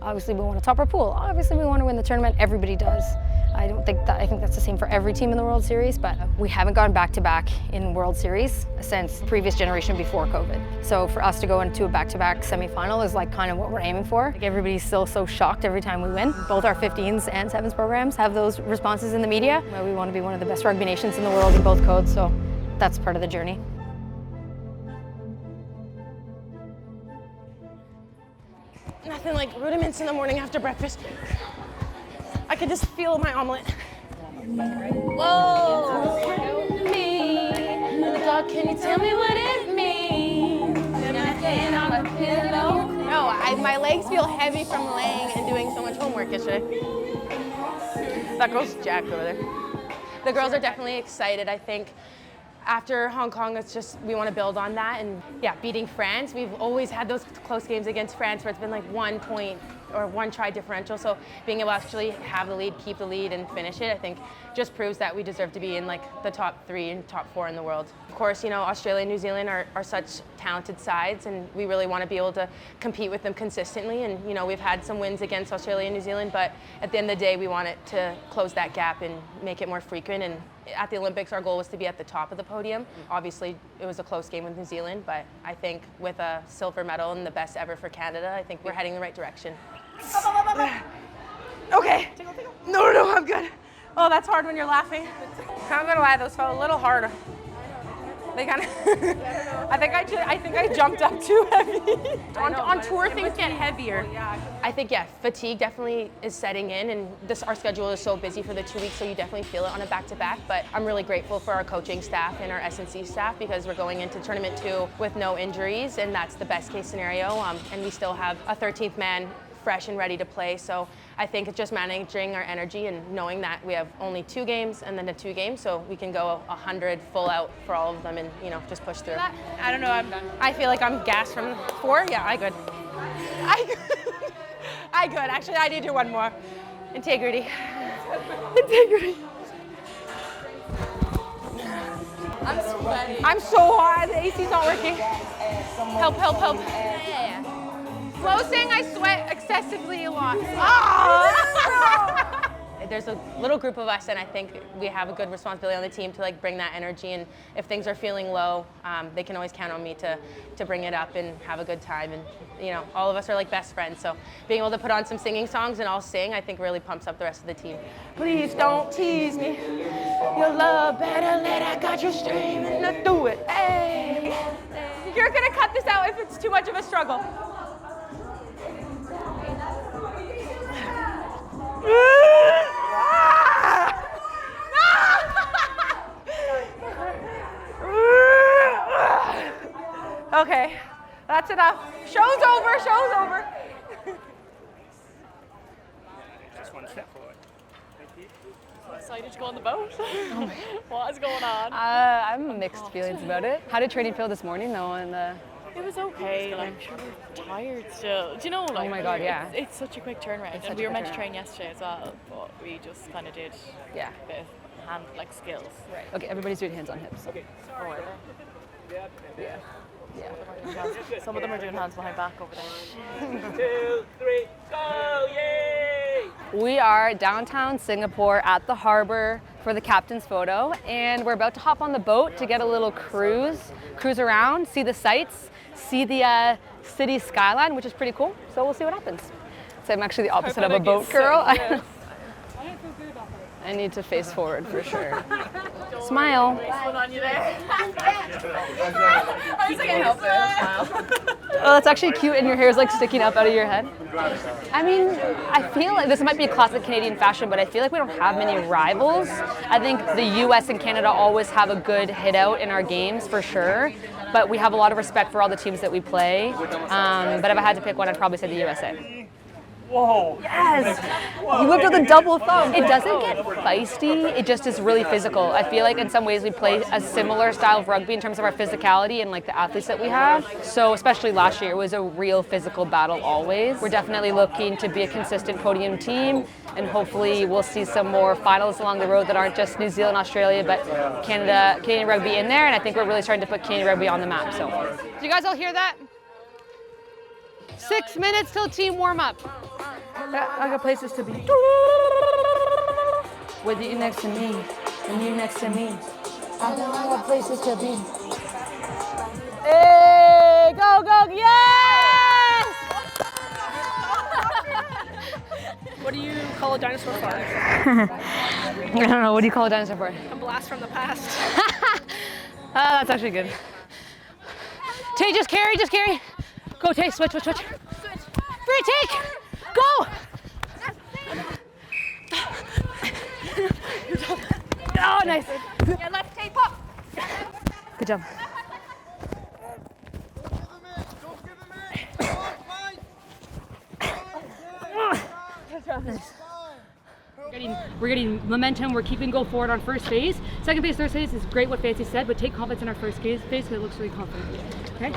Obviously, we want to top our pool. Obviously, we want to win the tournament. Everybody does. I think that's the same for every team in the World Series, but we haven't gone back-to-back in World Series since the previous generation before COVID. So for us to go into a back-to-back semifinal is like kind of what we're aiming for. Like, everybody's still so shocked every time we win. Both our 15s and 7s programs have those responses in the media. We want to be one of the best rugby nations in the world in both codes, so that's part of the journey. Nothing like rudiments in the morning after breakfast. I could just feel my omelet. Whoa, me. Dog, can you tell me what it means? Am I laying on a pillow? No, my legs feel heavy from laying and doing so much homework yesterday. That girl's jacked over there. The girls are definitely excited, I think. After Hong Kong, it's just, we want to build on that, and yeah, beating France. We've always had those close games against France where it's been like 1 point or 1 try differential, so being able to actually have the lead, keep the lead, and finish it, I think just proves that we deserve to be in like the top 3 and top 4 in the world. Of course, you know, Australia and New Zealand are such talented sides, and we really want to be able to compete with them consistently, and you know, we've had some wins against Australia and New Zealand, but at the end of the day, we want it to close that gap and make it more frequent. And at the Olympics, our goal was to be at the top of the podium. Obviously, it was a close game with New Zealand, but I think with a silver medal and the best ever for Canada, I think we're heading in the right direction. Okay. No, I'm good. Oh, that's hard when you're laughing. I'm gonna lie, those felt a little hard. They kind of, I think I jumped up too heavy. On tour, things get heavier. I think, yeah, fatigue definitely is setting in, and our schedule is so busy for the 2 weeks, so you definitely feel it on a back-to-back, but I'm really grateful for our coaching staff and our S&C staff because we're going into Tournament 2 with no injuries, and that's the best case scenario, and we still have a 13th man fresh and ready to play. So I think it's just managing our energy and knowing that we have only 2 games and then the 2 games, so we can go 100 full out for all of them and, you know, just push through. I don't know, I feel like I'm gassed from 4. Yeah, I good. I good. Actually, I need to do 1 more. Integrity. Integrity. I'm sweating. I'm so hot. The AC's not working. Help. Yeah. Closing, I sweat excessively a lot. Oh! There's a little group of us, and I think we have a good responsibility on the team to like bring that energy. And if things are feeling low, they can always count on me to bring it up and have a good time. And you know, all of us are like best friends, so being able to put on some singing songs and all sing, I think really pumps up the rest of the team. Please don't tease me. Your love better let I got you streaming to do it. Hey, you're gonna cut this out if it's too much of a struggle. Okay, that's enough. Show's over. Just 1 step forward. Thank you. Excited to go on the boat? What is going on? I'm mixed feelings about it. How did training feel this morning though? It was okay. Like, we're tired still. Do you know? Like, oh my God, yeah. It's such a quick turnaround, and we were meant to train yesterday as well, but we just kind of did a bit of hand skills. Right. Okay, everybody's doing hands on hips. Okay. Oh, yeah. Some of them are doing hands behind back over there. 1, 2, 3, go! Yay! We are downtown Singapore at the harbor for the captain's photo, and we're about to hop on the boat to get a little cruise around, see the sights, see the city skyline, which is pretty cool. So we'll see what happens. So I'm actually the opposite of a boat girl. Yes. I need to face forward for sure. Smile. One on you there. I was like, help it. Oh, that's actually cute, and your hair's like sticking up out of your head. I mean, I feel like this might be a classic Canadian fashion, but I feel like we don't have many rivals. I think the US and Canada always have a good hit out in our games for sure, but we have a lot of respect for all the teams that we play. But if I had to pick one, I'd probably say the USA. Whoa! Yes! You whipped with a double thumb. It doesn't get feisty, it just is really physical. I feel like in some ways we play a similar style of rugby in terms of our physicality and like the athletes that we have. So especially last year, it was a real physical battle always. We're definitely looking to be a consistent podium team, and hopefully we'll see some more finals along the road that aren't just New Zealand, Australia, but Canadian rugby in there, and I think we're really starting to put Canadian rugby on the map. So, do you guys all hear that? 6 minutes till team warm up. I got places to be. With you next to me, and you next to me. I got places to be. Hey, go, go, yes! What do you call a dinosaur fart? I don't know, what do you call a dinosaur fart? A blast from the past. That's actually good. Tay, just carry, just carry. Go, Tay, switch, switch, switch. Free take, go! Oh, nice. Yeah, left tape up. Good job. We're getting momentum, we're keeping go forward on first phase. Second phase, third phase is great what Fancy said, but take confidence in our first phase because it looks really confident. Okay?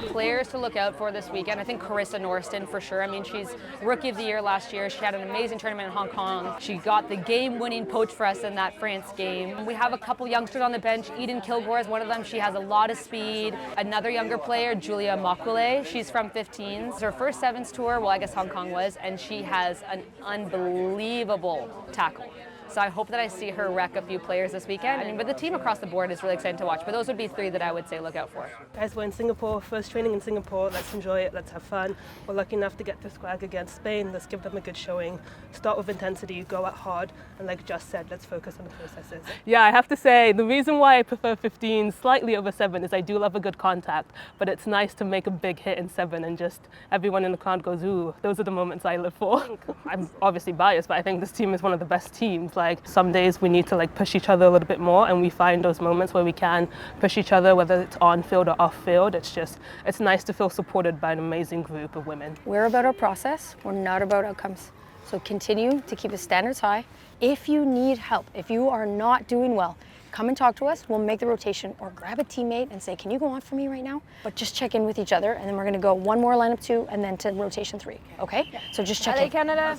Players to look out for this weekend. I think Carissa Norston for sure. I mean, she's Rookie of the Year last year. She had an amazing tournament in Hong Kong. She got the game-winning poach for us in that France game. We have a couple youngsters on the bench. Eden Kilgore is one of them. She has a lot of speed. Another younger player, Julia Makwile. She's from 15s. It's her first Sevens tour, well, I guess Hong Kong was, and she has an unbelievable tackle. So I hope that I see her wreck a few players this weekend. I mean, but the team across the board is really exciting to watch. But those would be three that I would say look out for. Guys, we're in Singapore, first training in Singapore. Let's enjoy it, let's have fun. We're lucky enough to get to Squag against Spain. Let's give them a good showing. Start with intensity, go out hard, and like Just said, let's focus on the processes. Yeah, I have to say, the reason why I prefer 15 slightly over 7 is I do love a good contact, but it's nice to make a big hit in 7 and just everyone in the crowd goes, ooh, those are the moments I live for. I'm obviously biased, but I think this team is one of the best teams. Like, some days we need to like push each other a little bit more, and we find those moments where we can push each other, whether it's on field or off field. It's nice to feel supported by an amazing group of women. We're about our process, we're not about outcomes. So continue to keep the standards high. If you need help, if you are not doing well, come and talk to us. We'll make the rotation, or grab a teammate and say, can you go on for me right now? But just check in with each other, and then we're gonna go one more lineup 2 and then to rotation 3, okay? So just check in. Canada.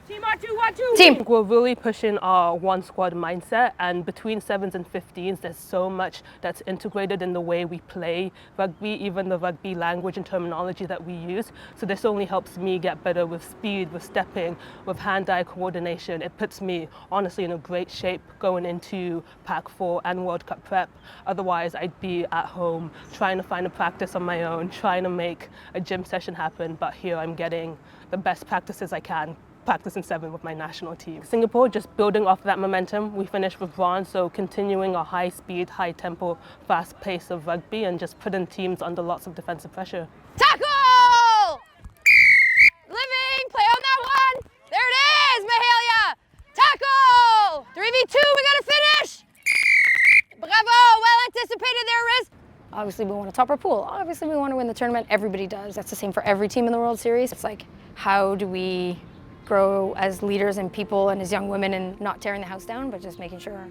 Team R2, 1-2. Team. We're really pushing our one squad mindset, and between 7s and 15s, there's so much that's integrated in the way we play rugby, even the rugby language and terminology that we use. So this only helps me get better with speed, with stepping, with hand-eye coordination. It puts me honestly in a great shape going into Pac 4 and World Cup prep. Otherwise, I'd be at home trying to find a practice on my own, trying to make a gym session happen. But here I'm getting the best practices I can, practice in 7 with my national team. Singapore, just building off that momentum. We finished with bronze, so continuing our high speed, high tempo, fast pace of rugby and just putting teams under lots of defensive pressure. Tackle! Living, play on that one. There it is, Mahalia. Tackle! 3v2, we gotta finish. Bravo, well anticipated there, Riz. Obviously we want to top our pool. Obviously we want to win the tournament. Everybody does. That's the same for every team in the World Series. It's like, how do we grow as leaders and people and as young women and not tearing the house down, but just making sure our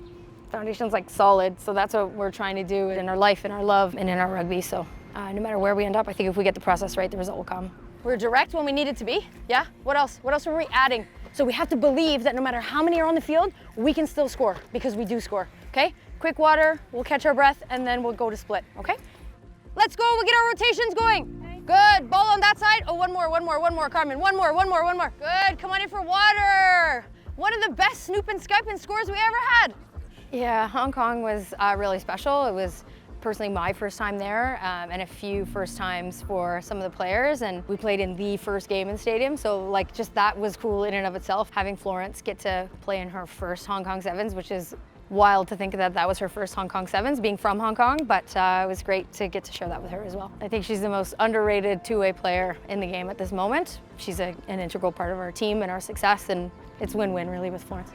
foundation's like solid. So that's what we're trying to do in our life, in our love, and in our rugby. So no matter where we end up, I think if we get the process right, the result will come. We're direct when we need it to be. Yeah, what else? What else are we adding? So we have to believe that no matter how many are on the field, we can still score, because we do score, okay? Quick water, we'll catch our breath, and then we'll go to split, okay? Let's go, we'll get our rotations going. Good, ball on that side. Oh, one more, Carmen. One more. Good, come on in for water. One of the best snoop and Skype and scores we ever had. Yeah, Hong Kong was really special. It was personally my first time there, and a few first times for some of the players, and we played in the first game in the stadium, so like just that was cool in and of itself. Having Florence get to play in her first Hong Kong Sevens, which is wild to think that that was her first Hong Kong Sevens, being from Hong Kong, but it was great to get to share that with her as well. I think she's the most underrated two-way player in the game at this moment. She's an integral part of our team and our success, and it's win-win really with Florence.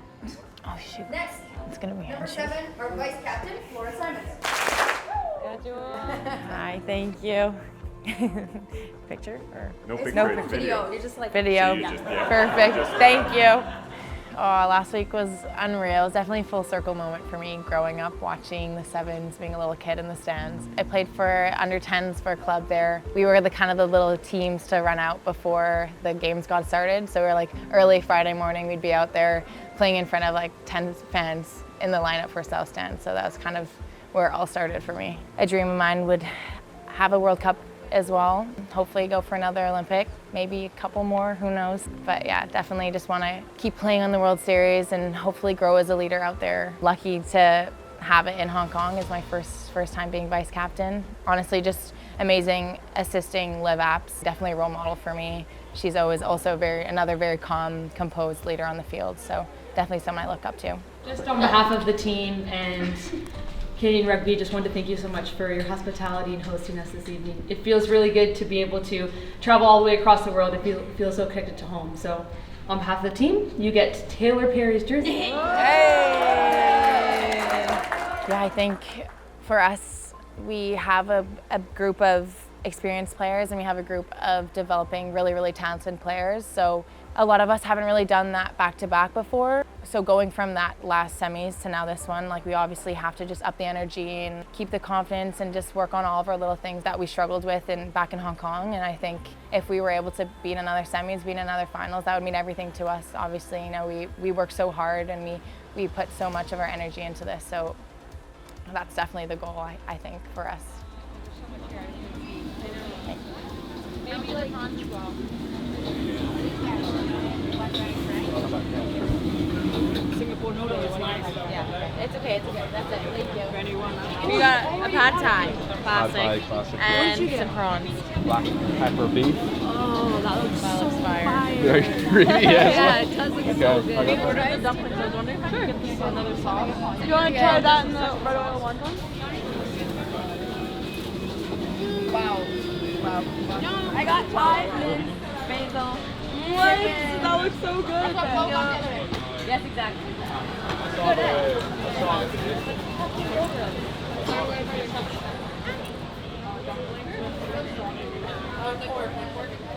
Oh shoot. Next, it's gonna be number 7, our vice captain, Florence Simons. Hi, thank you. Picture or no picture? No it's video. You're just like video. So yeah. Perfect. Thank you. Oh, last week was unreal. It was definitely a full circle moment for me growing up, watching the Sevens, being a little kid in the stands. I played for under 10s for a club there. We were the kind of the little teams to run out before the games got started. So we were like early Friday morning, we'd be out there playing in front of like 10 fans in the lineup for South Stand. So that was kind of where it all started for me. A dream of mine would have a World Cup as well. Hopefully go for another Olympic, maybe a couple more, who knows. But yeah, definitely just want to keep playing on the World Series and hopefully grow as a leader out there. Lucky to have it in Hong Kong as my first time being vice captain. Honestly, just amazing assisting Liv Apps. Definitely a role model for me. She's always also another very calm, composed leader on the field. So definitely someone I look up to. Just on behalf of the team and Canadian Rugby, just wanted to thank you so much for your hospitality and hosting us this evening. It feels really good to be able to travel all the way across the world and feel so connected to home. So on behalf of the team, you get Taylor Perry's jersey. Hey! Yeah, I think for us, we have a group of experienced players and we have a group of developing really, really talented players. So a lot of us haven't really done that back-to-back before. So going from that last semis to now this one, like we obviously have to just up the energy and keep the confidence and just work on all of our little things that we struggled with back in Hong Kong. And I think if we were able to be in another semis, be in another finals, that would mean everything to us. Obviously, you know, we work so hard and we put so much of our energy into this. So that's definitely the goal, I think, for us. Maybe like on as well. Singapore noodle is nice. Yeah, it's okay, that's it, thank you. We got a pad thai, classic, and some prawns. Black pepper beef. Oh, that looks so fire. Very creamy, yes. Yeah, it does look so good. Okay. We ordered the dumplings. I was wondering if I could get this another sauce. Do you want to try that in the red oil wonton? Wow. I got chives, mint, basil. What? That looks so good. Yes, exactly. Good.